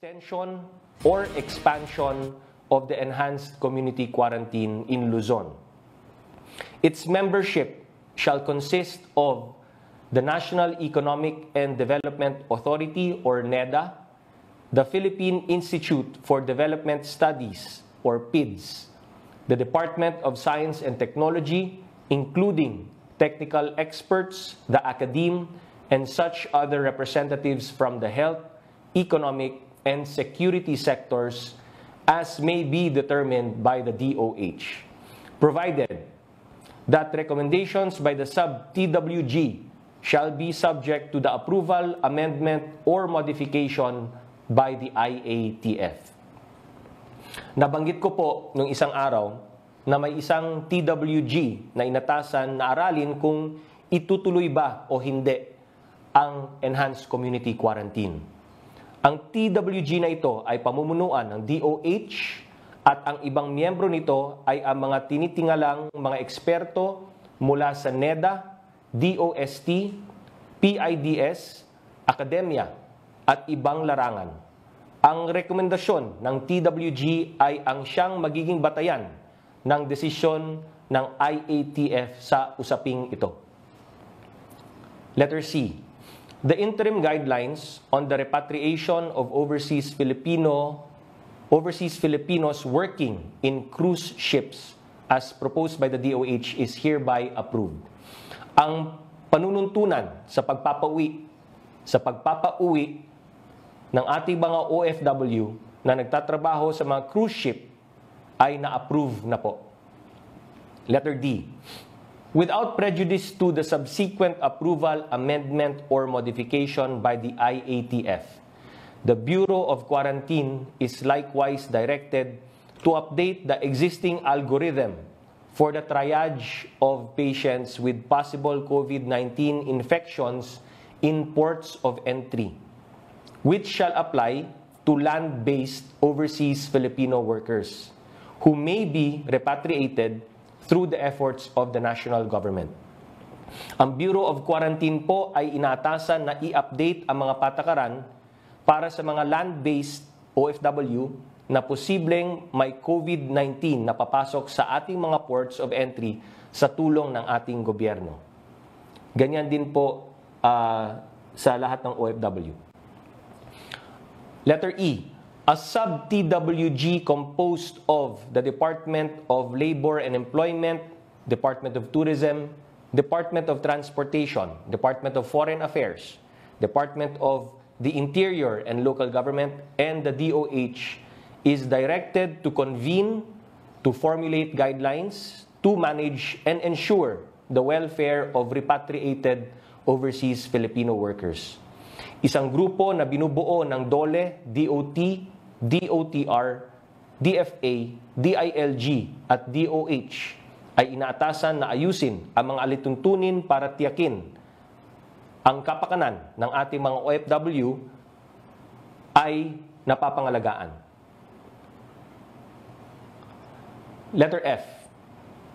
extension or expansion of the enhanced community quarantine in Luzon. Its membership shall consist of the National Economic and Development Authority or NEDA, the Philippine Institute for Development Studies or PIDS, the Department of Science and Technology, including technical experts, the academe, and such other representatives from the health, economic, and security sectors as may be determined by the DOH, provided that recommendations by the sub-TWG shall be subject to the approval, amendment, or modification by the IATF. Nabanggit ko po nung isang araw na may isang TWG na inatasan na aralin kung itutuloy ba o hindi ang enhanced community quarantine. Ang TWG na ito ay pamumunuan ng DOH at ang ibang miyembro nito ay ang mga tinitingalang mga eksperto mula sa NEDA, DOST, PIDS, akademya at ibang larangan. Ang rekomendasyon ng TWG ay ang siyang magiging batayan ng desisyon ng IATF sa usaping ito. Letter C. The interim guidelines on the repatriation of overseas Filipinos working in cruise ships as proposed by the DOH is hereby approved. Ang panununtunan sa pagpapauwi ng ating mga OFW na nagtatrabaho sa mga cruise ship ay na-approve na po. Letter D. Without prejudice to the subsequent approval, amendment, or modification by the IATF, the Bureau of Quarantine is likewise directed to update the existing algorithm for the triage of patients with possible COVID-19 infections in ports of entry, which shall apply to land-based overseas Filipino workers who may be repatriated through the efforts of the national government. Ang Bureau of Quarantine po ay inatasan na i-update ang mga patakaran para sa mga land-based OFW na posibleng may COVID-19 na papasok sa ating mga ports of entry sa tulong ng ating gobyerno. Ganyan din po sa lahat ng OFW. Letter E. A sub-TWG composed of the Department of Labor and Employment, Department of Tourism, Department of Transportation, Department of Foreign Affairs, Department of the Interior and Local Government, and the DOH is directed to convene, to formulate guidelines, to manage and ensure the welfare of repatriated overseas Filipino workers. Isang grupo na binubuo ng DOLE, DOT, DOTR, DFA, DILG at DOH ay inaatasan na ayusin ang mga alituntunin para tiyakin ang kapakanan ng ating mga OFW ay napapangalagaan. Letter F.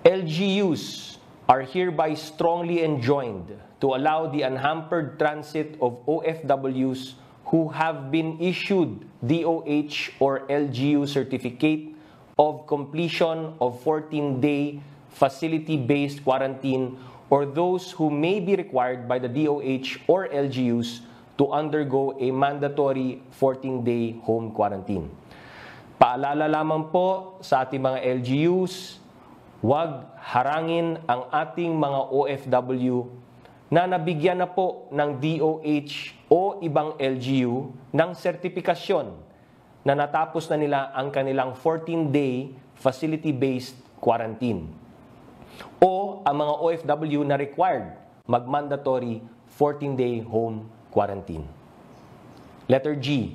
LGUs are hereby strongly enjoined to allow the unhampered transit of OFWs who have been issued DOH or LGU certificate of completion of 14-day facility-based quarantine or those who may be required by the DOH or LGUs to undergo a mandatory 14-day home quarantine. Paalala lamang po sa ating mga LGUs, huwag harangin ang ating mga OFW na nabigyan na po ng DOH o ibang LGU ng sertifikasyon na natapos na nila ang kanilang 14-day facility-based quarantine o ang mga OFW na required mag-mandatory 14-day home quarantine. Letter G.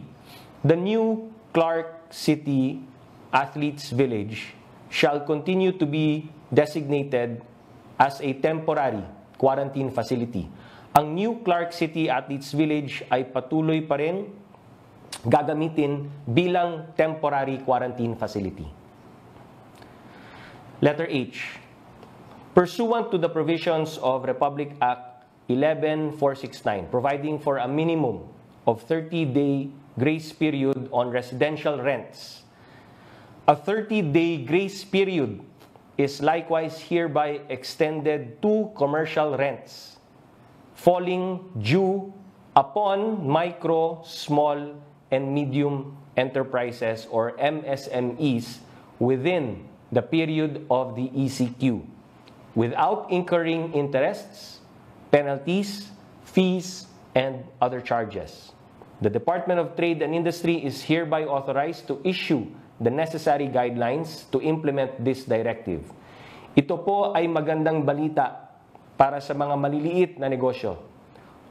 The new Clark City Athletes Village shall continue to be designated as a temporary quarantine facility. Ang New Clark City Athletes Village ay patuloy pa rin gagamitin bilang temporary quarantine facility. Letter H. Pursuant to the provisions of Republic Act 11469, providing for a minimum of 30-day grace period on residential rents. A 30-day grace period is likewise hereby extended to commercial rents, falling due upon micro, small, and medium enterprises or MSMEs within the period of the ECQ, without incurring interests, penalties, fees, and other charges. The Department of Trade and Industry is hereby authorized to issue the necessary guidelines to implement this directive. Ito po ay magandang balita para sa mga maliliit na negosyo.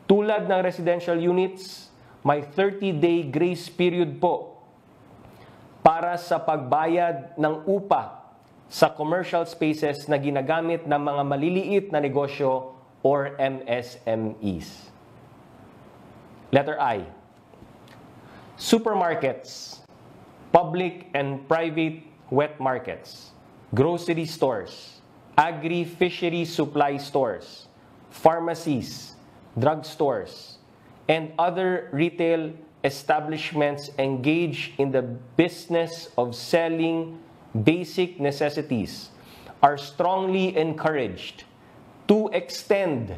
Tulad ng residential units, may 30-day grace period po para sa pagbayad ng upa sa commercial spaces na ginagamit ng mga maliliit na negosyo or MSMEs. Letter I. Supermarkets, public and private wet markets, grocery stores, agri-fishery supply stores, pharmacies, drugstores, and other retail establishments engaged in the business of selling basic necessities are strongly encouraged to extend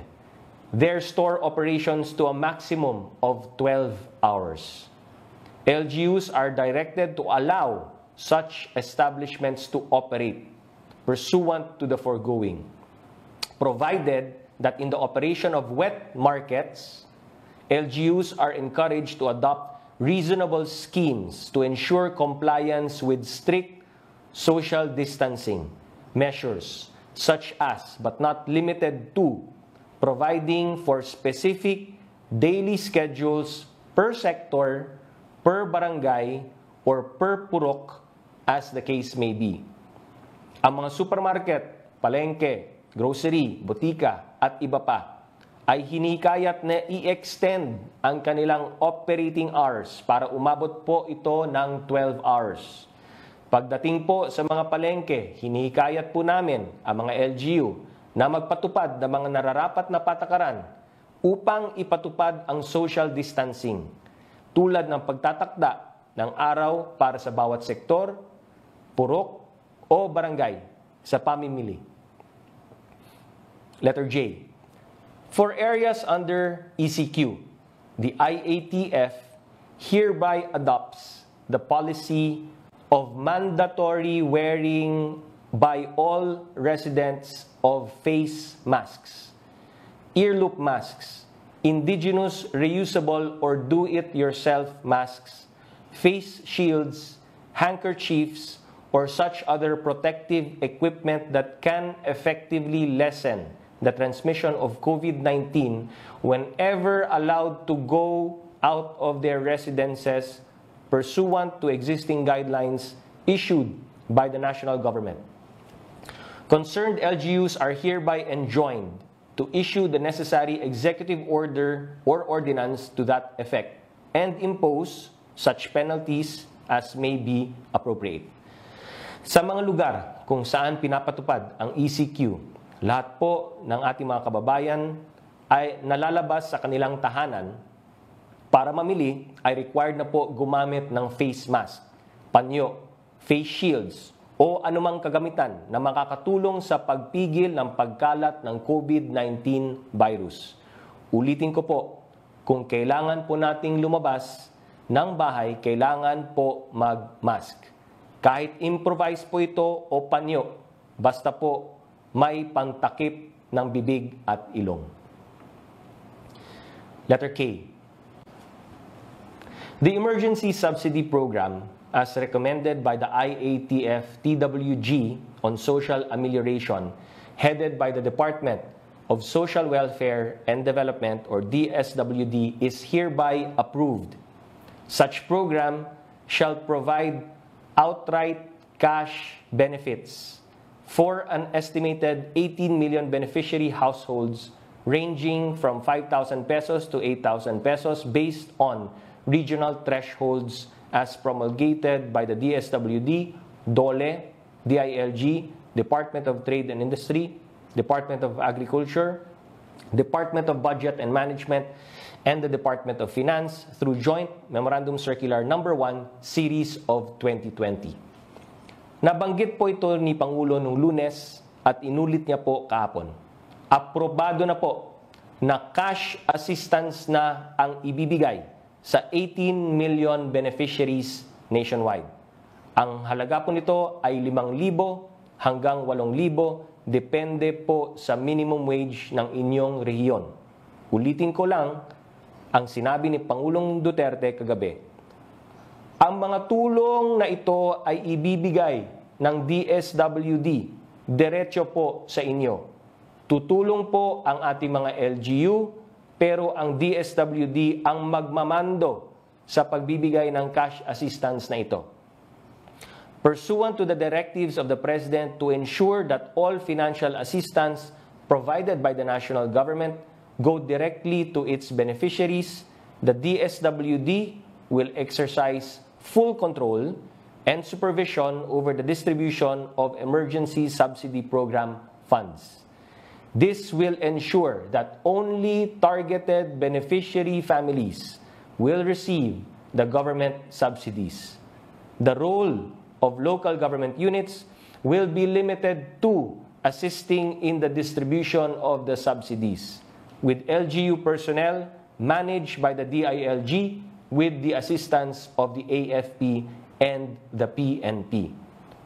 their store operations to a maximum of 12 hours. LGUs are directed to allow such establishments to operate pursuant to the foregoing, provided that in the operation of wet markets, LGUs are encouraged to adopt reasonable schemes to ensure compliance with strict social distancing measures, such as, but not limited to, providing for specific daily schedules per sector, per barangay, or per purok, as the case may be. Ang mga supermarket, palengke, grocery, botika, at iba pa ay hinikayat na i-extend ang kanilang operating hours para umabot po ito ng 12 hours. Pagdating po sa mga palengke, hinikayat po namin ang mga LGU na magpatupad ng mga nararapat na patakaran upang ipatupad ang social distancing, tulad ng pagtatakda ng araw para sa bawat sektor, purok o barangay sa pamimili. Letter J. For areas under ECQ, the IATF hereby adopts the policy of mandatory wearing by all residents of face masks, earloop masks, indigenous reusable or do-it-yourself masks, face shields, handkerchiefs, or such other protective equipment that can effectively lessen the transmission of COVID-19 whenever allowed to go out of their residences pursuant to existing guidelines issued by the national government. Concerned LGUs are hereby enjoined to issue the necessary executive order or ordinance to that effect and impose such penalties as may be appropriate. Sa mga lugar kung saan pinapatupad ang ECQ, lahat po ng ating mga kababayan ay nalalabas sa kanilang tahanan. Para mamili ay required na po gumamit ng face mask, panyo, face shields, o anumang kagamitan na makakatulong sa pagpigil ng pagkalat ng COVID-19 virus. Ulitin ko po, kung kailangan po nating lumabas ng bahay, kailangan po mag-mask. Kahit improvise po ito o panyo, basta po may pangtakip ng bibig at ilong. Letter K. The Emergency Subsidy Program, as recommended by the IATF TWG on Social Amelioration, headed by the Department of Social Welfare and Development, or DSWD, is hereby approved. Such program shall provide outright cash benefits for an estimated 18 million beneficiary households ranging from 5,000 pesos to 8,000 pesos based on regional thresholds as promulgated by the DSWD, DOLE, DILG, Department of Trade and Industry, Department of Agriculture, Department of Budget and Management, and the Department of Finance through Joint Memorandum Circular Number 1, Series of 2020. Nabanggit po ito ni Pangulo noong Lunes at inulit niya po kahapon. Aprobado na po na cash assistance na ang ibibigay sa 18 million beneficiaries nationwide. Ang halaga po nito ay 5,000 hanggang 8,000, depende po sa minimum wage ng inyong rehiyon. Ulitin ko lang ang sinabi ni Pangulong Duterte kagabi. Ang mga tulong na ito ay ibibigay ng DSWD, diretso po sa inyo. Tutulong po ang ating mga LGU, pero ang DSWD ang magmamando sa pagbibigay ng cash assistance na ito. Pursuant to the directives of the President to ensure that all financial assistance provided by the national government go directly to its beneficiaries, the DSWD will exercise full control and supervision over the distribution of emergency subsidy program funds. This will ensure that only targeted beneficiary families will receive the government subsidies. The role of local government units will be limited to assisting in the distribution of the subsidies, with LGU personnel managed by the DILG with the assistance of the AFP and the PNP.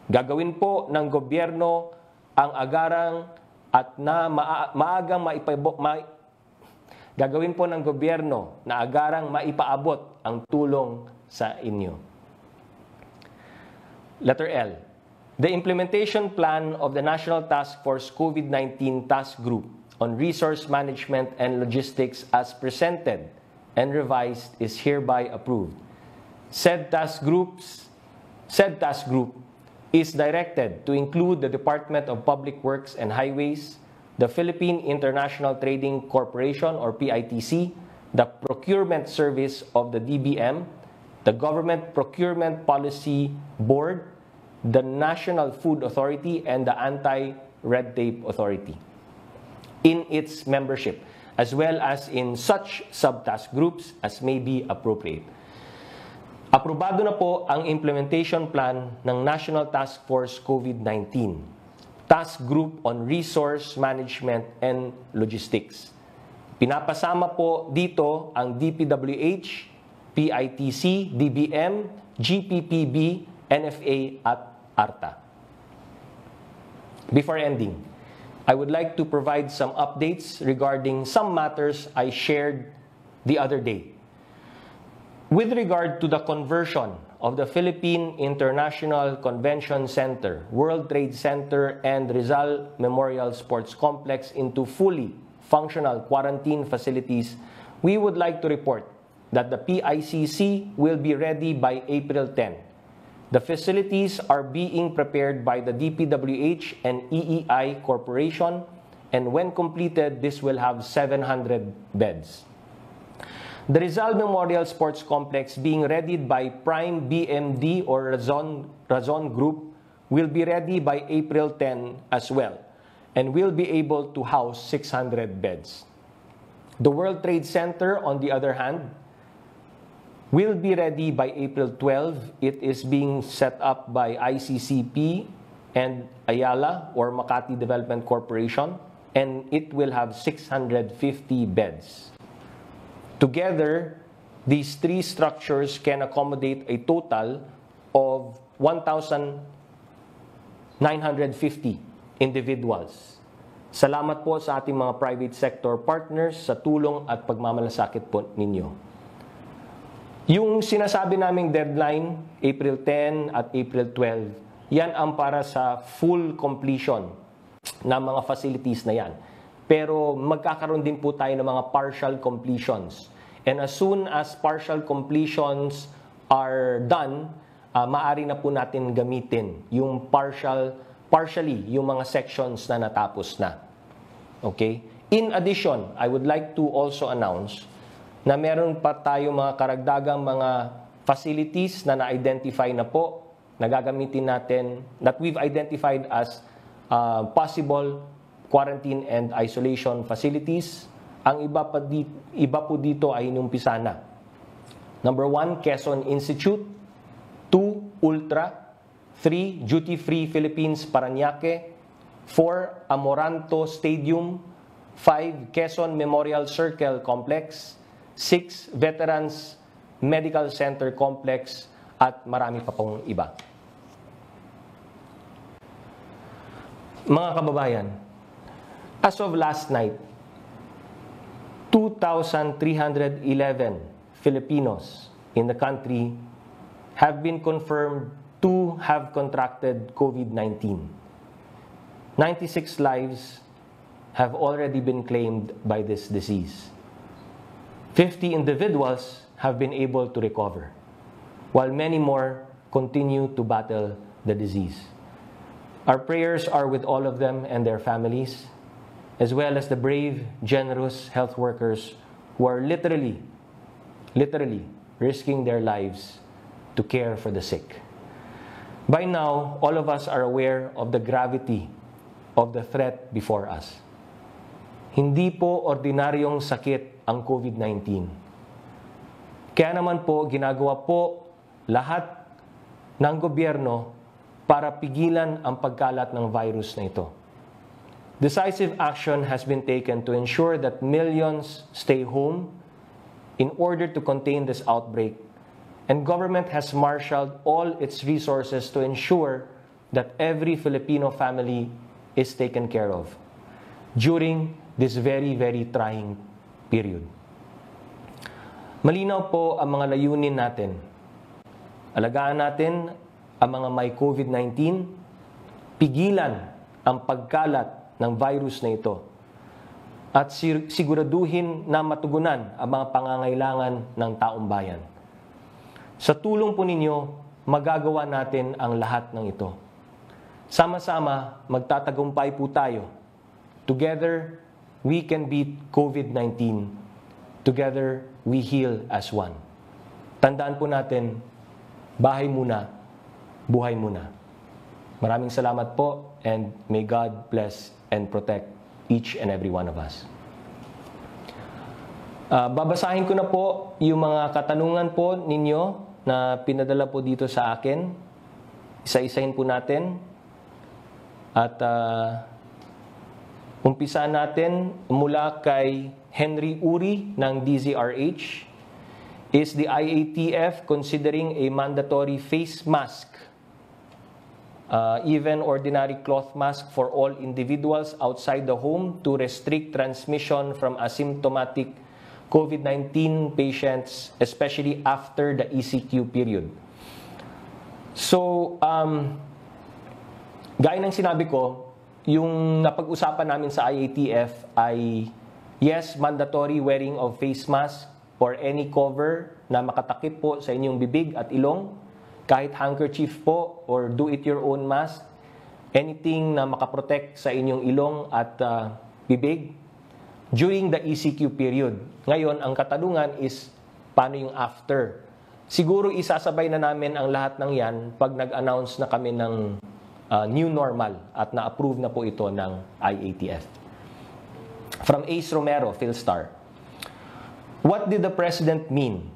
Gagawin po ng gobyerno ang agarang at gagawin po ng gobyerno na agarang maipaabot ang tulong sa inyo. Letter L. The implementation plan of the National Task Force COVID-19 Task Group on Resource Management and Logistics as presented and revised is hereby approved. Said task group is directed to include the Department of Public Works and Highways, the Philippine International Trading Corporation or PITC, the Procurement Service of the DBM, the Government Procurement Policy Board, the National Food Authority, and the Anti-Red Tape Authority in its membership, as well as in such subtask groups as may be appropriate. Aprobado na po ang implementation plan ng National Task Force COVID-19, Task Group on Resource Management and Logistics. Pinapasama po dito ang DPWH, PITC, DBM, GPPB, NFA at ARTA. Before ending, I would like to provide some updates regarding some matters I shared the other day. With regard to the conversion of the Philippine International Convention Center, World Trade Center, and Rizal Memorial Sports Complex into fully functional quarantine facilities, we would like to report that the PICC will be ready by April 10. The facilities are being prepared by the DPWH and EEI Corporation, and when completed, this will have 700 beds. The Rizal Memorial Sports Complex, being readied by Prime BMD or Razon Group, will be ready by April 10 as well, and will be able to house 600 beds. The World Trade Center, on the other hand, will be ready by April 12. It is being set up by ICCP and Ayala or Makati Development Corporation, and it will have 650 beds. Together, these three structures can accommodate a total of 1,950 individuals. Salamat po sa ating mga private sector partners sa tulong at pagmamalasakit po ninyo. Yung sinasabi naming deadline, April 10 at April 12, yan ang para sa full completion ng mga facilities na yan. Pero magkakaroon din po tayo ng mga partial completions. And as soon as partial completions are done, maaari na po natin gamitin yung partially yung mga sections na natapos na. Okay? In addition, I would like to also announce na meron pa tayo mga karagdagang mga facilities na na-identify na po, na gagamitin natin, that we've identified as possible quarantine and isolation facilities. Ang iba po dito ay inumpisa na. Number 1, Quezon Institute. 2, Ultra. 3, Duty Free Philippines, Parañaque. 4, Amoranto Stadium. 5, Quezon Memorial Circle Complex. 6, Veterans Medical Center Complex. At marami pa pong iba. Mga kababayan, as of last night, 2,311 Filipinos in the country have been confirmed to have contracted COVID-19. 96 lives have already been claimed by this disease. 50 individuals have been able to recover, while many more continue to battle the disease. Our prayers are with all of them and their families, as well as the brave, generous health workers who are literally risking their lives to care for the sick. By now, all of us are aware of the gravity of the threat before us. Hindi po ordinaryong sakit ang COVID-19. Kaya naman po, ginagawa po lahat ng gobyerno para pigilan ang pagkalat ng virus na ito. Decisive action has been taken to ensure that millions stay home in order to contain this outbreak, and government has marshaled all its resources to ensure that every Filipino family is taken care of during this very, very trying period. Malinaw po ang mga layunin natin. Alagaan natin ang mga may COVID-19, pigilan ang pagkalat ng virus na ito, at siguraduhin na matugunan ang mga pangangailangan ng taong bayan. Sa tulong po ninyo, magagawa natin ang lahat ng ito. Sama-sama, magtatagumpay po tayo. Together, we can beat COVID-19. Together, we heal as one. Tandaan po natin, bahay muna, buhay muna. Maraming salamat po, and may God bless and protect each and every one of us. Babasahin ko na po yung mga katanungan po ninyo na pinadala po dito sa akin. Isa-isahin po natin. At umpisa natin mula kay Henry Uri ng DZRH. Is the IATF considering a mandatory face mask, even ordinary cloth mask for all individuals outside the home to restrict transmission from asymptomatic COVID-19 patients, especially after the ECQ period? So, gaya ng sinabi ko, yung napag-usapan namin sa IATF ay, yes, mandatory wearing of face mask or any cover na makatakip po sa inyong bibig at ilong, kahit handkerchief po or do-it-your-own mask, anything na makaprotect sa inyong ilong at bibig during the ECQ period. Ngayon, ang katanungan is, paano yung after? Siguro isasabay na namin ang lahat ng yan pag nag-announce na kami ng new normal at na-approve na po ito ng IATF. From Ace Romero, Philstar. What did the President mean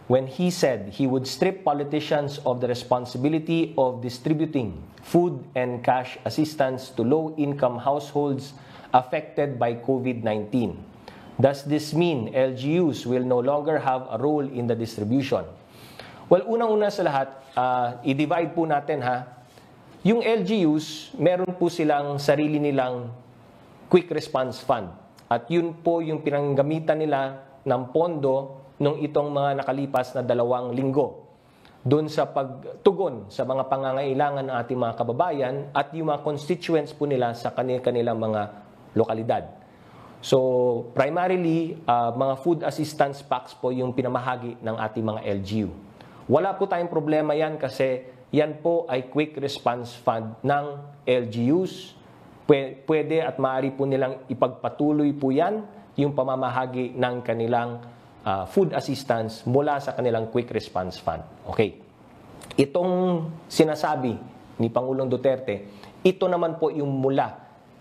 when he said he would strip politicians of the responsibility of distributing food and cash assistance to low-income households affected by COVID-19? Does this mean LGUs will no longer have a role in the distribution? Well, unang-una sa lahat, i-divide po natin ha. Yung LGUs, meron po silang sarili nilang quick response fund. At yun po yung pinanggamitan nila ng pondo nung itong mga nakalipas na 2 linggo doon sa pagtugon sa mga pangangailangan ng ating mga kababayan at yung mga constituents po nila sa kanilang mga lokalidad. So, primarily, mga food assistance packs po yung pinamahagi ng ating mga LGU. Wala po tayong problema yan kasi yan po ay quick response fund ng LGUs. Pwede at maaari po nilang ipagpatuloy po yan yung pamamahagi ng kanilang food assistance mula sa kanilang quick response fund. Okay. Itong sinasabi ni Pangulong Duterte, ito naman po yung mula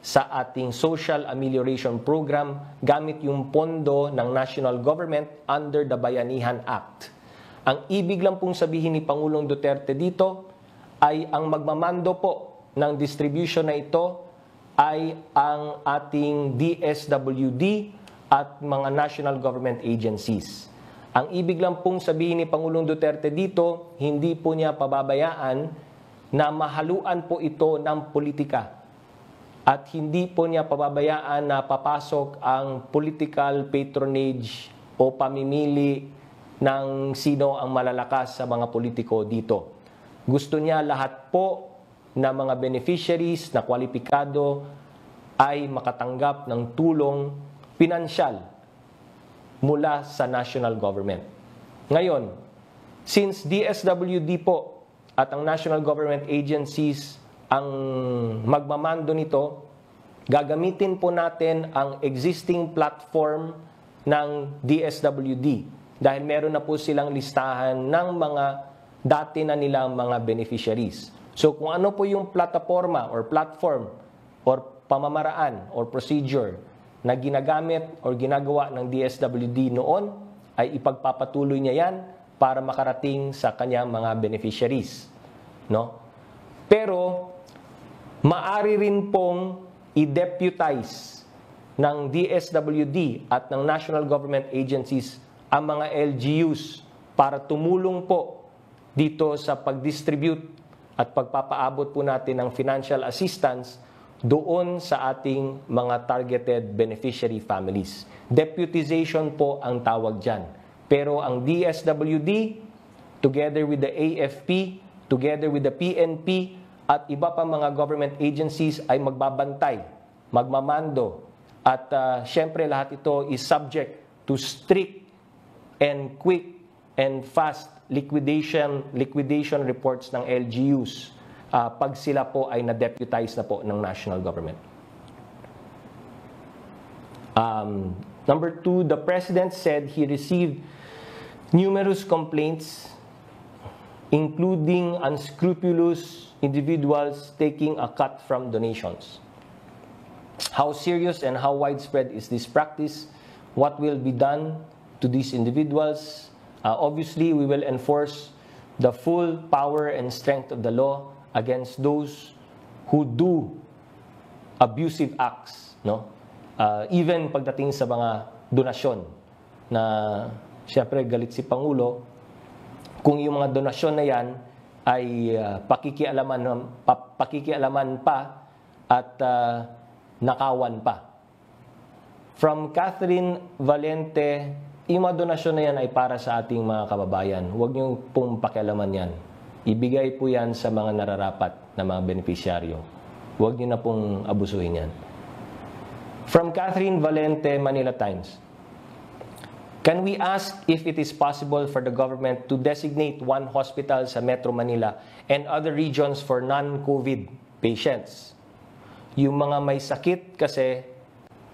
sa ating Social Amelioration Program gamit yung pondo ng national government under the Bayanihan Act. Ang ibig lang pong sabihin ni Pangulong Duterte dito ay ang magmamando po ng distribution na ito ay ang ating DSWD at mga national government agencies. Ang ibig lang pong sabihin ni Pangulong Duterte dito, hindi po niya pababayaan na mahaluan po ito ng politika. At hindi po niya pababayaan na papasok ang political patronage o pamimili ng sino ang malalakas sa mga politiko dito. Gusto niya lahat po na mga beneficiaries na kwalipikado ay makatanggap ng tulong pinansyal mula sa national government. Ngayon, since DSWD po at ang national government agencies ang magmamando nito, gagamitin po natin ang existing platform ng DSWD dahil meron na po silang listahan ng mga dati na nilang mga beneficiaries. So kung ano po yung plataforma or platform or pamamaraan or procedure na ginagamit or ginagawa ng DSWD noon, ay ipagpapatuloy niya yan para makarating sa kanyang mga beneficiaries. No? Pero maari rin pong i-deputize ng DSWD at ng national government agencies ang mga LGUs para tumulong po dito sa pag-distribute at pagpapaabot po natin ng financial assistance doon sa ating mga targeted beneficiary families. Deputization po ang tawag dyan. Pero ang DSWD, together with the AFP, together with the PNP, at iba pa mga government agencies ay magbabantay, magmamando, at syempre lahat ito is subject to strict and quick and fast liquidation reports ng LGUs pag sila po ay na-deputize na po ng national government. Number 2, the President said he received numerous complaints including unscrupulous individuals taking a cut from donations. How serious and how widespread is this practice? What will be done to these individuals? Obviously, we will enforce the full power and strength of the law against those who do abusive acts, no? Even pagdating sa mga donasyon na siyempre galit si Pangulo kung yung mga donasyon na yan ay pakikialaman pa at nakawan pa. From Catherine Valente, yung mga donasyon na yan ay para sa ating mga kababayan. Huwag niyo pong pakialaman yan. Ibigay po yan sa mga nararapat na mga benepisyaryo. Huwag niyo na pong abusuhin yan. From Catherine Valente, Manila Times. Can we ask if it is possible for the government to designate one hospital sa Metro Manila and other regions for non-COVID patients? Yung mga may sakit kasi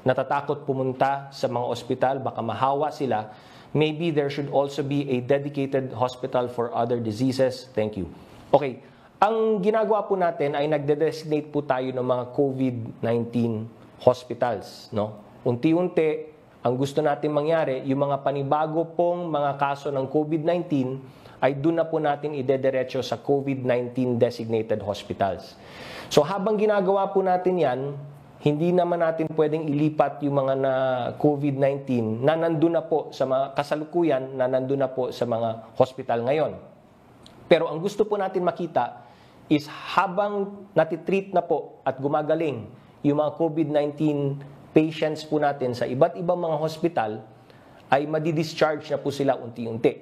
natatakot pumunta sa mga ospital, baka mahawa sila, maybe there should also be a dedicated hospital for other diseases. Thank you. Okay, ang ginagawa po natin ay nagde-designate po tayo ng mga COVID-19 hospitals. No? Unti-unti, ang gusto natin mangyari, yung mga panibago pong mga kaso ng COVID-19 ay doon na po natin idederecho sa COVID-19 designated hospitals. So habang ginagawa po natin yan, hindi naman natin pwedeng ilipat yung mga na COVID-19 na nandun na po sa mga kasalukuyan, na nandun na po sa mga hospital ngayon. Pero ang gusto po natin makita is habang natitreat na po at gumagaling yung mga COVID-19 patients po natin sa iba't ibang mga hospital, ay madi-discharge na po sila unti-unti.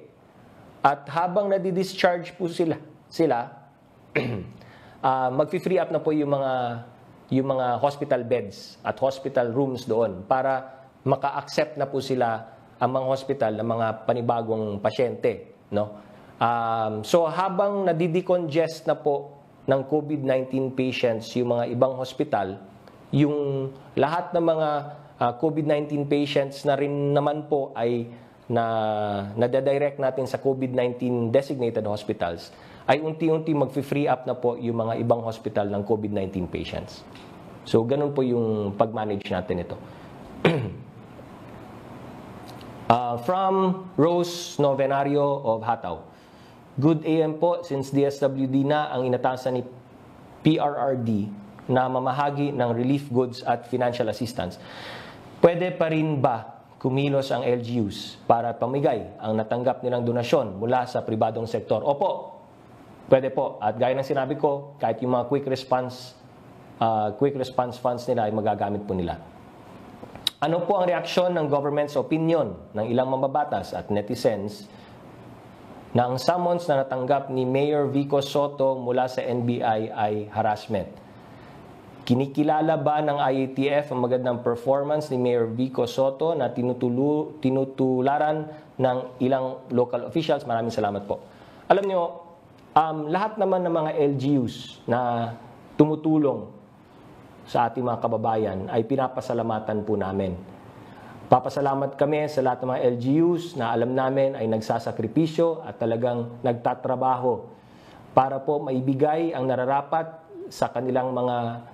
At habang nadi-discharge po sila mag-free up na po yung mga hospital beds at hospital rooms doon para maka-accept na po sila ang mga hospital ng mga panibagong pasyente. No? So habang nadi-decongest na po ng COVID-19 patients yung mga ibang hospital, yung lahat ng mga COVID-19 patients na rin naman po ay nadadirect natin sa COVID-19 designated hospitals, ay unti-unti mag-free up na po yung mga ibang hospital ng COVID-19 patients. So, ganun po yung pag-manage natin ito. From Rose Novenario of Hataw. Good AM po, since DSWD na ang inatasan ni PRRD na mamahagi ng relief goods at financial assistance, pwede pa rin ba kumilos ang LGUs para pamigay ang natanggap nilang donasyon mula sa pribadong sektor? Opo, pwede po. At gaya ng sinabi ko, kahit yung mga quick response funds nila ay magagamit po nila. Ano po ang reaksyon ng government's opinion ng ilang mambabatas at netizens na ang summons na natanggap ni Mayor Vico Soto mula sa NBI ay harassment? Kinikilala ba ng IATF ang magandang performance ni Mayor Vico Soto na tinutularan ng ilang local officials? Maraming salamat po. Alam nyo, lahat naman ng mga LGUs na tumutulong sa ating mga kababayan ay pinapasalamatan po namin. Papasalamat kami sa lahat ng mga LGUs na alam namin ay nagsasakripisyo at talagang nagtatrabaho para po maibigay ang nararapat sa kanilang mga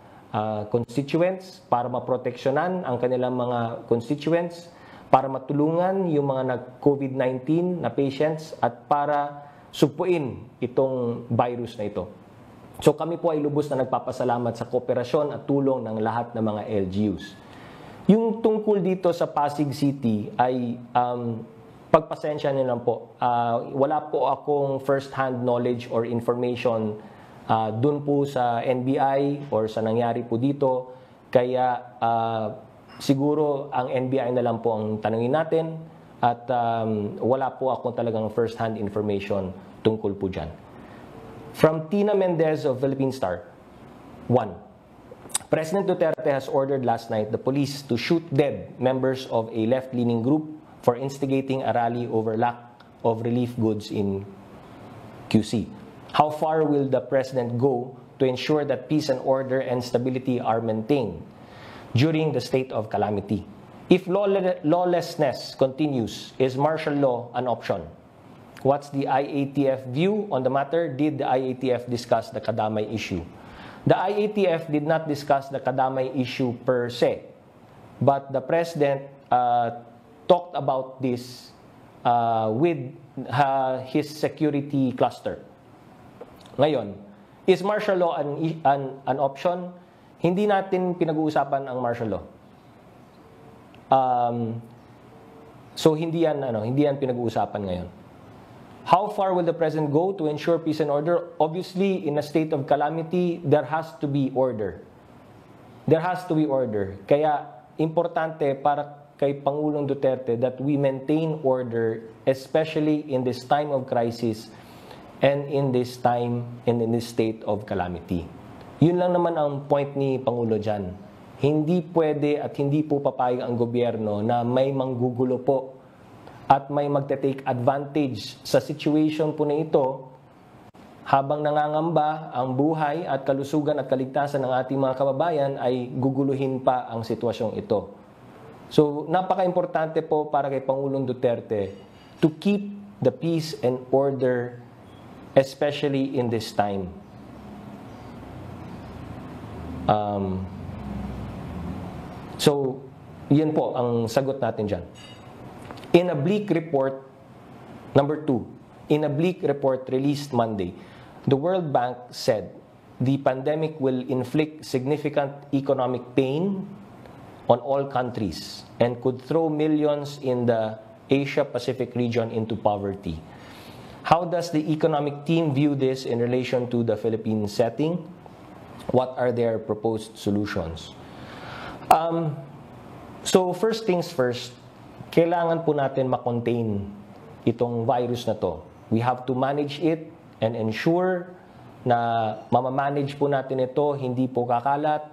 constituents, para maproteksyonan ang kanilang mga constituents, para matulungan yung mga nag-COVID-19 na patients at para supuin itong virus na ito. So kami po ay lubos na nagpapasalamat sa kooperasyon at tulong ng lahat ng mga LGUs. Yung tungkol dito sa Pasig City ay pagpasensya niyo lang po. Wala po akong first-hand knowledge or information dun po sa NBI or sa nangyari po dito. Kaya siguro ang NBI na lang po ang tanungin natin at wala po akong talagang first-hand information tungkol po dyan. From Tina Mendez of Philippine Star. 1. President Duterte has ordered last night the police to shoot dead members of a left-leaning group for instigating a rally over lack of relief goods in QC. How far will the President go to ensure that peace and order and stability are maintained during the state of calamity? If lawlessness continues, is martial law an option? What's the IATF view on the matter? Did the IATF discuss the Kadamay issue? The IATF did not discuss the Kadamay issue per se, but the President talked about this with his security cluster. Ngayon, is martial law an option? Hindi natin pinag-uusapan ang martial law. So hindi yan pinag-uusapan ngayon. How far will the President go to ensure peace and order? Obviously, in a state of calamity, there has to be order. There has to be order. Kaya, importante para kay Pangulong Duterte that we maintain order, especially in this time of crisis and in this time and in this state of calamity. Yun lang naman ang point ni Pangulo dyan. Hindi pwede at hindi po papayag ang gobyerno na may manggugulo po at may magte-take advantage sa situation po na ito habang nangangamba ang buhay at kalusugan at kaligtasan ng ating mga kababayan ay guguluhin pa ang sitwasyong ito. So, napaka-importante po para kay Pangulong Duterte to keep the peace and order especially in this time. So, yan po ang sagot natin dyan. In a bleak report, number 2, in a bleak report released Monday, the World Bank said the pandemic will inflict significant economic pain on all countries and could throw millions in the Asia-Pacific region into poverty. How does the economic team view this in relation to the Philippine setting? What are their proposed solutions? So first things first, kailangan po natin ma-contain itong virus na to. We have to manage it and ensure na mamamanage po natin ito, hindi po kakalat.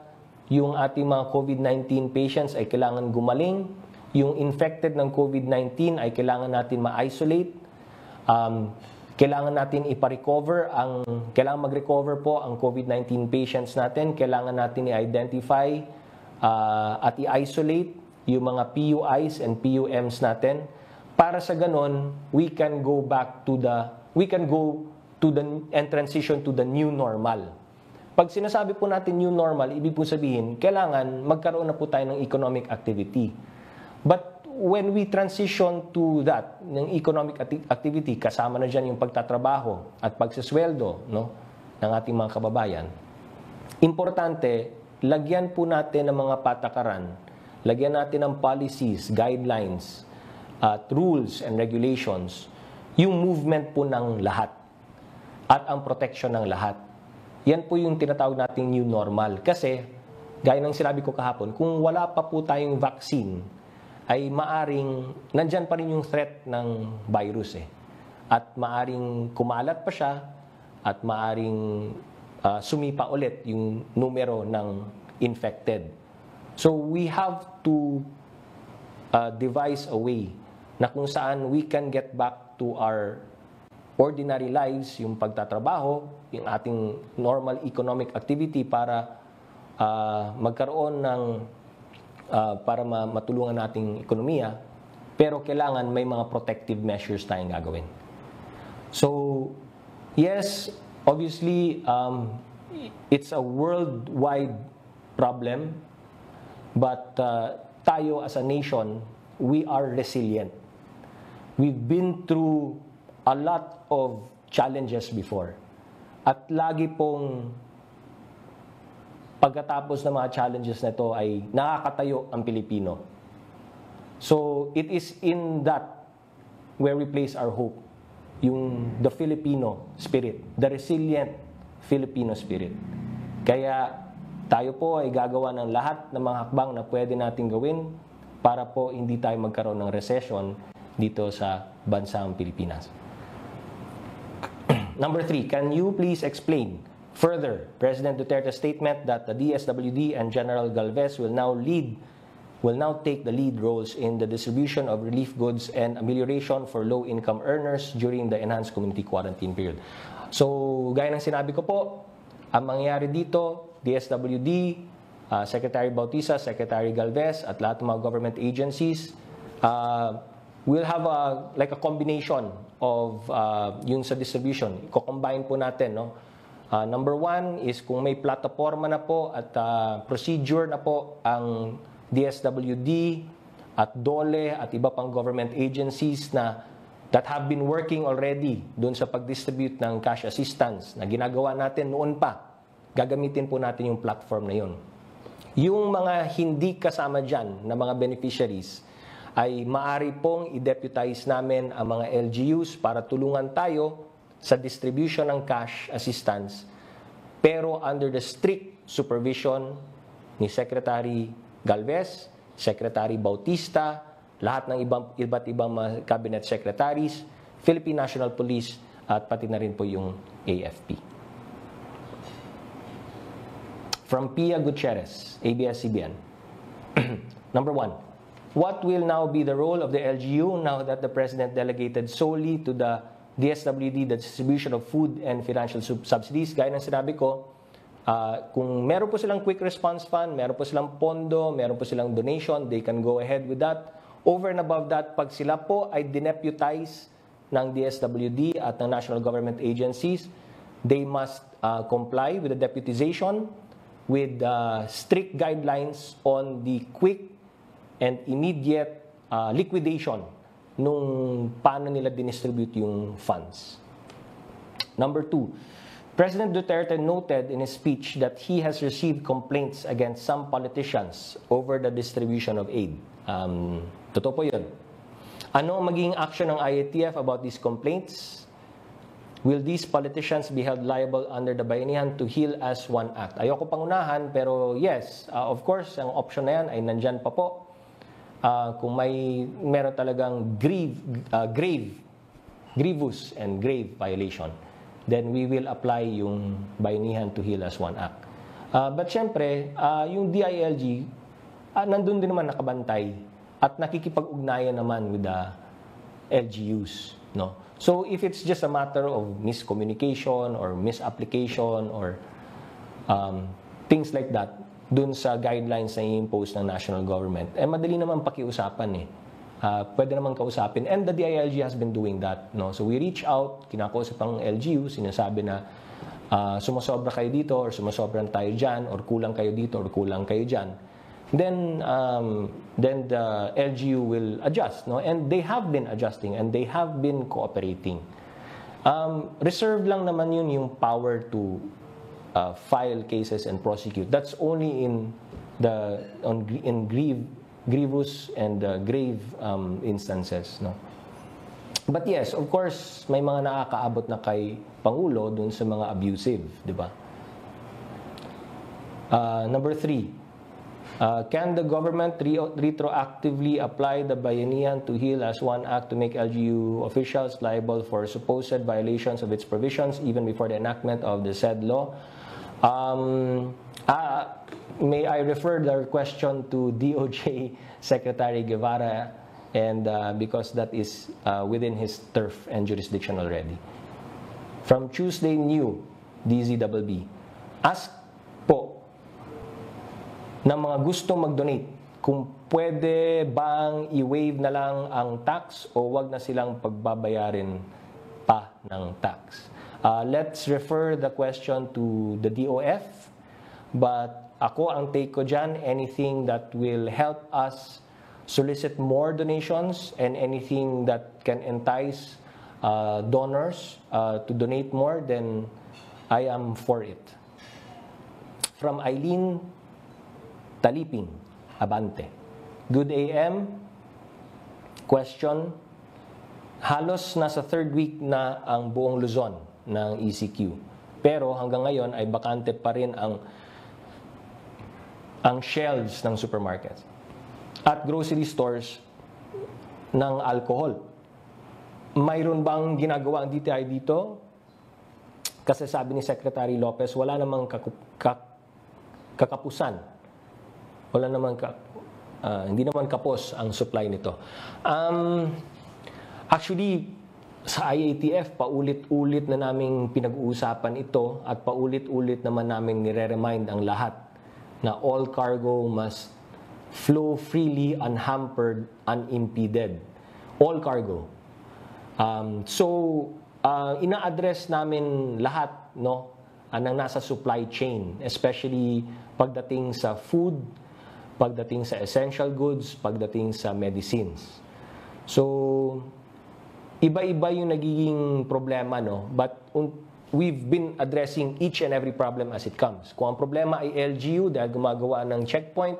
Yung ating mga COVID-19 patients ay kailangan gumaling. Yung infected ng COVID-19 ay kailangan natin ma-isolate. Kailangan natin kailangan mag-recover po ang COVID-19 patients natin. Kailangan natin i-identify at i-isolate yung mga PUIs and PUMs natin. Para sa ganon, we can go and transition to the new normal. pag sinasabi po natin new normal, ibig po sabihin, kailangan magkaroon na po tayo ng economic activity. But when we transition to that, ng economic activity, kasama na dyan yung pagtatrabaho at pagsasweldo, no, ng ating mga kababayan, importante, lagyan po natin ng mga patakaran, lagyan natin ng policies, guidelines, at rules and regulations, yung movement po ng lahat at ang protection ng lahat. Yan po yung tinatawag nating new normal. Kasi, gaya ng sinabi ko kahapon, kung wala pa po tayong vaccine, ay maaring, nandyan pa rin yung threat ng virus eh. At maaring kumalat pa siya, at maaring sumipa ulit yung numero ng infected. So, we have to devise a way na kung saan we can get back to our ordinary lives, yung pagtatrabaho, yung ating normal economic activity para magkaroon ng, para matulungan nating ekonomiya, pero kailangan may mga protective measures tayong gagawin. So, yes, obviously, it's a worldwide problem, but tayo as a nation, we are resilient. We've been through a lot of challenges before. At lagi pong pagkatapos ng mga challenges na ito ay nakakatayo ang Pilipino. So, it is in that where we place our hope. The Filipino spirit, the resilient Filipino spirit. Kaya tayo po ay gagawa ng lahat ng mga hakbang na pwede nating gawin para po hindi tayo magkaroon ng recession dito sa bansang Pilipinas. Number 3, can you please explain further President Duterte's statement that the DSWD and General Galvez will now take the lead roles in the distribution of relief goods and amelioration for low-income earners during the enhanced community quarantine period? So, gaya ng sinabi ko po, ang mangyayari dito, DSWD, Secretary Bautista, Secretary Galvez, at lahat ng mga government agencies, we'll have like a combination of yung sa distribution. I-combine po natin, no? Number 1 is kung may plataforma na po at procedure na po ang DSWD at DOLE at iba pang government agencies that have been working already doon sa pag-distribute ng cash assistance na ginagawa natin noon pa. Gagamitin po natin yung platform na yun. Yung mga hindi kasama dyan na mga beneficiaries ay maaari pong i-deputize namin ang mga LGUs para tulungan tayo sa distribution ng cash assistance, pero under the strict supervision ni Secretary Galvez, Secretary Bautista, lahat ng iba't ibang mga cabinet secretaries, Philippine National Police, at pati na rin po yung AFP. From Pia Gutierrez, ABS-CBN. Number 1. What will now be the role of the LGU now that the President delegated solely to the DSWD the distribution of food and financial subsidies? Gaya ng sinabi ko, kung meron po silang quick response fund, meron po silang pondo, meron po silang donation, they can go ahead with that. Over and above that, pag sila po ay dineputize ng DSWD at ng national government agencies, they must comply with the deputization with strict guidelines on the quick and immediate liquidation nung paano nila dinistribute yung funds. Number 2, President Duterte noted in his speech that he has received complaints against some politicians over the distribution of aid. Totoo po yun. Ano ang magiging action ng IATF about these complaints? Will these politicians be held liable under the Bayanihan to Heal as One Act? Ayoko pangunahan, pero yes, of course, ang option na yan ay nandyan pa po. Kung meron talagang grievous and grave violation, then we will apply yung Bayanihan to Heal as One Act. But syempre, yung DILG, nandun din naman nakabantay at nakikipag-ugnayan naman with the LGUs. No? So if it's just a matter of miscommunication or misapplication or things like that, dun sa guidelines na i-impose ng national government, madali naman pakiusapan eh. Pwede naman kausapin. And the DILG has been doing that. No? So we reach out, kinakausap ang LGU, sinasabi na sumasobra kayo dito or sumasobran tayo dyan or kulang kayo dito or kulang kayo dyan, then the LGU will adjust, no? And they have been adjusting and they have been cooperating. Reserve lang naman yun yung power to file cases and prosecute. That's only in grievous and grave instances, no? But yes, of course, may mga nakakaabot na kay Pangulo dun sa mga abusive, di ba? Number 3, can the government retroactively apply the Bayanihan to Heal as one act to make LGU officials liable for supposed violations of its provisions even before the enactment of the said law? May I refer the question to DOJ Secretary Guevara, and because that is within his turf and jurisdiction already. From Tuesday New, DZBB, ask po ng mga gusto mag-donate kung pwede bang i-waive na lang ang tax o wag na silang pagbabayarin pa ng tax. Let's refer the question to the DOF, but ako ang take ko dyan, anything that will help us solicit more donations and anything that can entice donors to donate more, then I am for it. From Eileen Taliping, Abante. Good AM. Question. Halos nasa third week na ang buong Luzon ng ECQ. Pero hanggang ngayon ay bakante pa rin ang shelves ng supermarkets at grocery stores ng alcohol. Mayroon bang ginagawa ang DTI dito? Kasi sabi ni Secretary Lopez, wala namang kakapusan. Wala namang hindi naman kapos ang supply nito. Actually, sa IATF, paulit-ulit na naming pinag-uusapan ito at paulit-ulit naman naming nire-remind ang lahat na all cargo must flow freely, unhampered, unimpeded. All cargo. Ina-address namin lahat, no, ang nasa supply chain, especially pagdating sa food, pagdating sa essential goods, pagdating sa medicines. So, iba-iba yung nagiging problema, no? But we've been addressing each and every problem as it comes. Kung ang problema ay LGU dahil gumagawa ng checkpoint,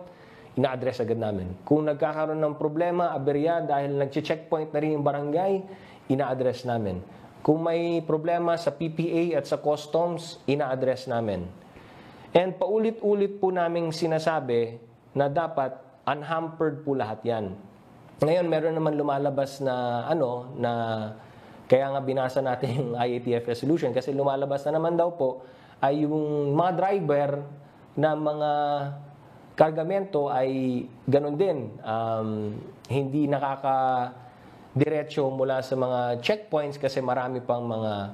ina-address agad namin. Kung nagkakaroon ng problema, aberya, dahil nag-checkpoint na rin yung barangay, ina-address namin. Kung may problema sa PPA at sa customs, ina-address namin. And paulit-ulit po naming sinasabi na dapat unhampered po lahat yan. Ngayon, meron naman lumalabas na kaya nga binasa natin yung IATF resolution kasi lumalabas na naman daw po ay yung mga driver na mga kargamento ay ganun din. Hindi nakakadiretso mula sa mga checkpoints kasi marami pang mga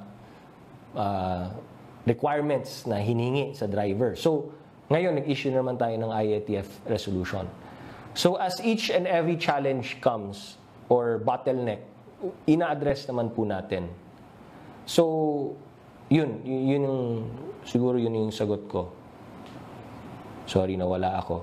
requirements na hiningi sa driver. So, ngayon, nag-issue naman tayo ng IATF resolution. So, as each and every challenge comes or bottleneck, ina-address naman po natin. So, siguro yun yung sagot ko. Sorry, nawala ako.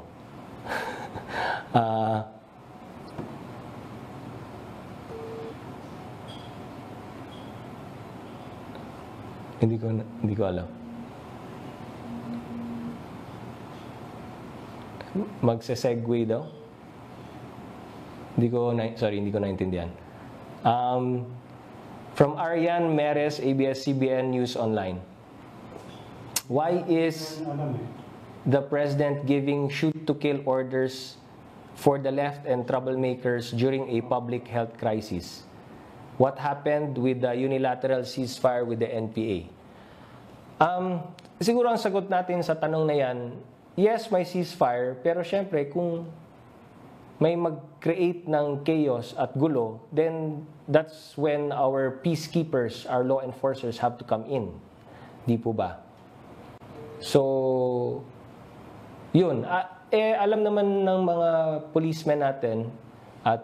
Hindi ko alam. Magse-segue daw? Hindi ko naintindihan. From Arian Meres, ABS-CBN News Online. Why is the President giving shoot-to-kill orders for the left and troublemakers during a public health crisis? What happened with the unilateral ceasefire with the NPA? Siguro ang sagot natin sa tanong na yan, yes, may ceasefire, pero syempre kung may mag-create ng chaos at gulo, then that's when our peacekeepers, our law enforcers have to come in. Di po ba? So, yun. Alam naman ng mga policemen natin at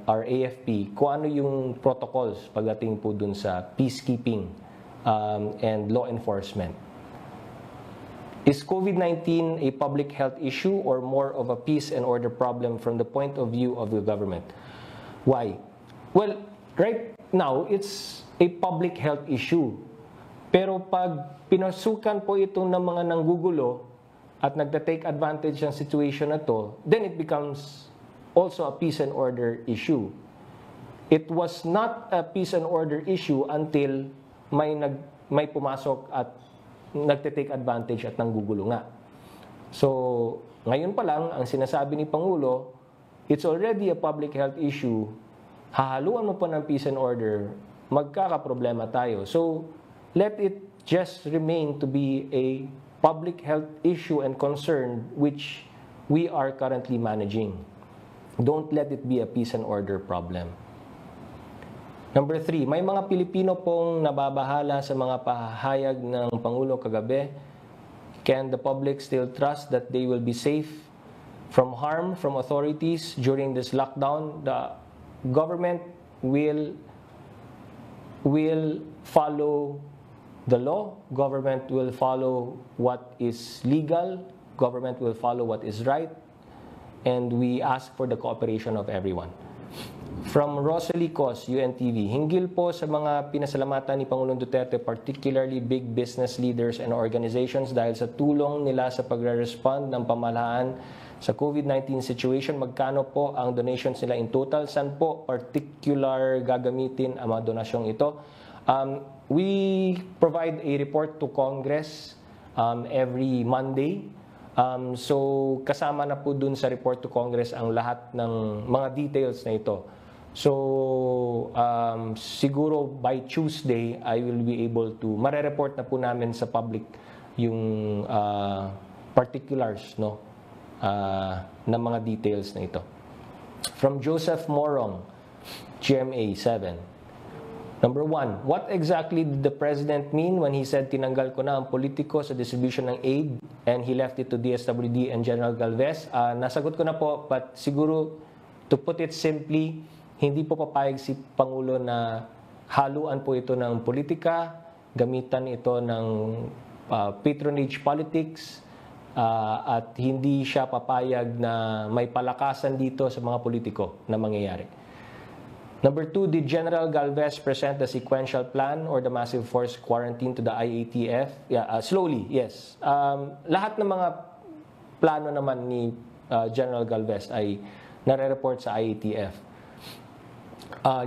our AFP kung ano yung protocols pagdating po dun sa peacekeeping and law enforcement. Is COVID-19 a public health issue or more of a peace and order problem from the point of view of the government? Why? Well, right now, it's a public health issue. Pero pag pinasukan po ito ng mga nanggugulo at nagta-take advantage ng situation na to, then it becomes also a peace and order issue. It was not a peace and order issue until may pumasok at nagte-take advantage at nanggugulo nga. So, ngayon pa lang, ang sinasabi ni Pangulo, it's already a public health issue. Hahaluan mo pa ng peace and order, magkakaproblema tayo. So, let it just remain to be a public health issue and concern which we are currently managing. Don't let it be a peace and order problem. Number 3, may mga Pilipino pong nababahala sa mga pahayag ng Pangulo kagabi. Can the public still trust that they will be safe from harm from authorities during this lockdown? The government will follow the law. Government will follow what is legal. Government will follow what is right. And we ask for the cooperation of everyone. From Rosalie Cos, UNTV, hinggil po sa mga pinasalamatan ni Pangulong Duterte, particularly big business leaders and organizations dahil sa tulong nila sa pagre-respond ng pamahalaan sa COVID-19 situation. Magkano po ang donations nila in total? Saan po particular gagamitin ang mga donasyong ito? We provide a report to Congress every Monday. So kasama na po dun sa report to Congress ang lahat ng mga details na ito. So, siguro by Tuesday, I will be able to, marereport na po namin sa public yung particulars, no, ng mga details na ito. From Joseph Morong, GMA 7. Number 1, what exactly did the President mean when he said tinanggal ko na ang politiko sa distribution ng aid and he left it to DSWD and General Galvez? Nasagot ko na po, but siguro, to put it simply, hindi po papayag si Pangulo na haluan po ito ng politika, gamitan ito ng patronage politics, at hindi siya papayag na may palakasan dito sa mga politiko na mangyayari. Number 2, did General Galvez present the sequential plan or the massive forced quarantine to the IATF? Slowly, yes. Lahat ng mga plano naman ni General Galvez ay nare-report sa IATF.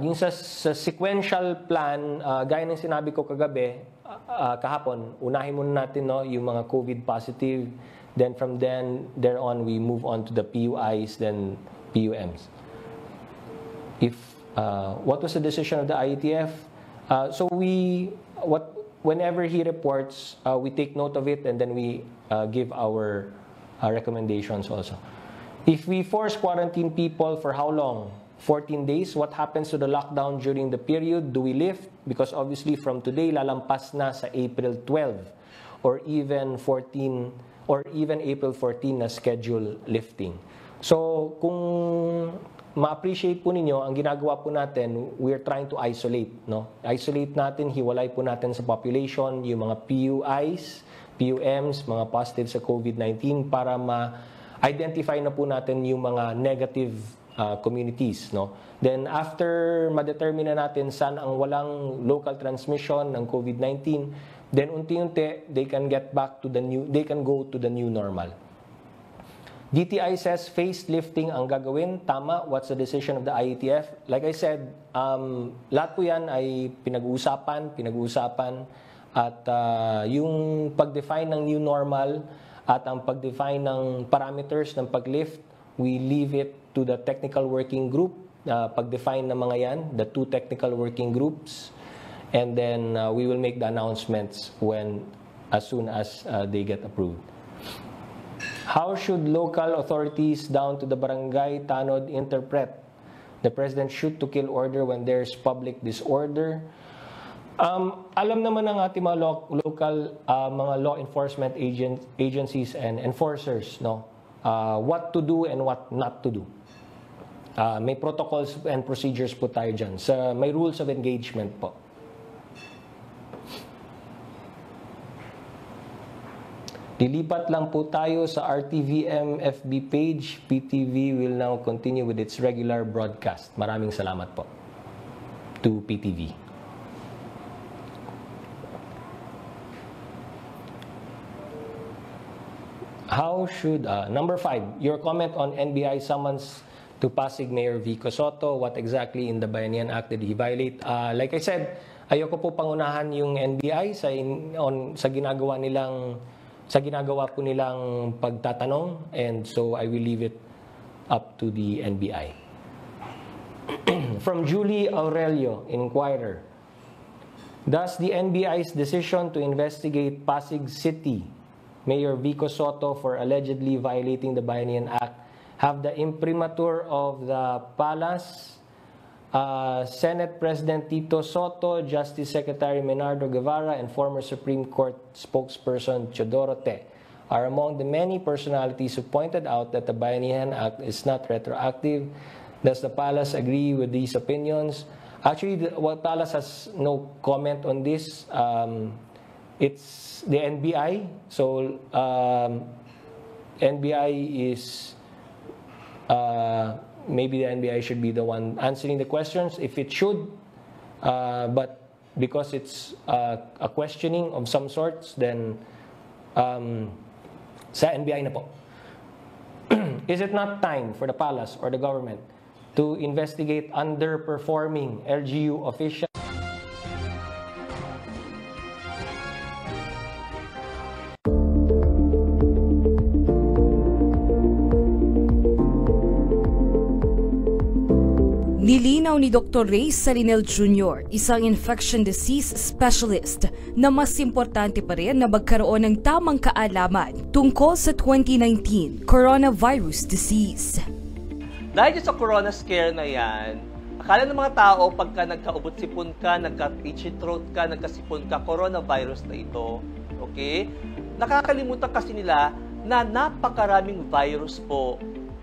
Yung sa sequential plan, gaya ng sinabi ko kagabi, kahapon, unahin muna natin, no, yung mga COVID positive. Then from there on, we move on to the PUIs, then PUMs. What was the decision of the IATF? So whenever he reports, we take note of it and then we give our recommendations also. If we force quarantine people, for how long? 14 days. What happens to the lockdown during the period? Do we lift? Because obviously from today, lalampas na sa April 12 or even 14 or even April 14 na schedule lifting. So kung ma-appreciate po ninyo, ang ginagawa po natin, we are trying to isolate, no? Isolate natin, hiwalay po natin sa population yung mga PUIs, PUMs, mga positive sa COVID-19 para ma-identify na po natin yung mga negative communities, no? Then after ma-determine na natin saan ang walang local transmission ng COVID-19, then unti-unti they can go to the new normal. DTI says facelifting ang gagawin. Tama. What's the decision of the IATF? Like I said, lahat po yan ay pinag-uusapan at yung pag-define ng new normal at ang pag-define ng parameters ng pag-lift, we leave it to the technical working group, pag-define ng mga yan, the 2 technical working groups, and then we will make the announcements as soon as they get approved. How should local authorities down to the barangay tanod interpret the President's shoot-to-kill order when there's public disorder? Alam naman ng ating mga local mga law enforcement agencies and enforcers, no, what to do and what not to do. May protocols and procedures po tayo dyan. May rules of engagement po. Lilipat lang po tayo sa RTVM FB page. PTV will now continue with its regular broadcast. Maraming salamat po to PTV. How should, number 5, your comment on NBI summons to Pasig Mayor Vico Soto. What exactly in the Bayanihan Act did he violate? Like I said, ayoko po pangunahan yung NBI sa ginagawa po nilang pagtatanong, and so I will leave it up to the NBI. From Julie Aurelio, Inquirer. Does the NBI's decision to investigate Pasig City Mayor Vico Soto for allegedly violating the Bayanihan Act have the imprimatur of the Palace, Senate President Tito Soto, Justice Secretary Menardo Guevara, and former Supreme Court spokesperson Teodoro Te are among the many personalities who pointed out that the Bayanihan Act is not retroactive? Does the Palace agree with these opinions? Actually, the Palace has no comment on this. It's the NBI. So, NBI is... maybe the NBI should be the one answering the questions, if it should. But because it's a questioning of some sorts, then sa NBI na po. Is it not time for the Palace or the government to investigate underperforming LGU officials? Nilinaw ni Dr. Ray Salinel Jr., isang infection disease specialist, na mas importante pa rin na magkaroon ng tamang kaalaman tungkol sa 2019 coronavirus disease. Dahil sa corona scare na yan, akala ng mga tao pagka nagkaubot-sipon ka, nagka-itchy throat ka, nagkasipon ka, coronavirus na ito. Okay? Nakakalimutan kasi nila na napakaraming virus po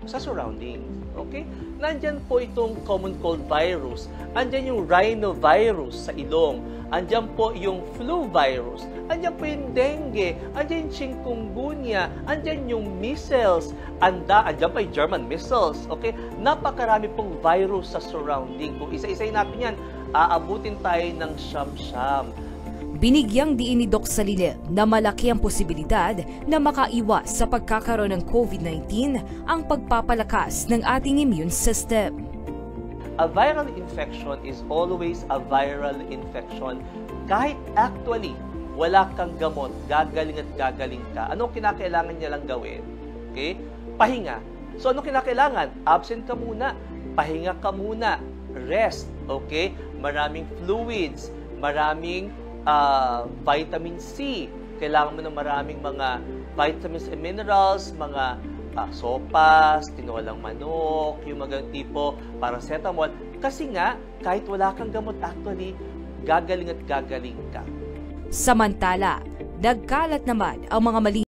sa surroundings. Okay? Nandyan po itong common cold virus. Andyan yung rhinovirus sa ilong. Andyan po yung flu virus. Andyan po yung dengue. Andyan yung chikungunya. Andyan yung measles. Andyan pa yung German measles. Okay? Napakarami pong virus sa surrounding. Kung isa-isayin natin yan, aabutin tayo ng siyam-siyam. Binigyang diin ni Doc Salinel na malaki ang posibilidad na makaiwas sa pagkakaroon ng COVID-19 ang pagpapalakas ng ating immune system. A viral infection is always a viral infection. Kahit actually wala kang gamot, gagaling at gagaling ka. Anong kinakailangan niya lang gawin? Okay? Pahinga. So anong kinakailangan? Absent ka muna. Pahinga ka muna. Rest. Okay? Maraming fluids. Maraming vitamin C. Kailangan mo ng maraming mga vitamins and minerals, mga sopas, tinolang manok, yung mga tipo, paracetamol. Kasi nga, kahit wala kang gamot actually, gagaling at gagaling ka. Samantala, nagkalat naman ang mga mali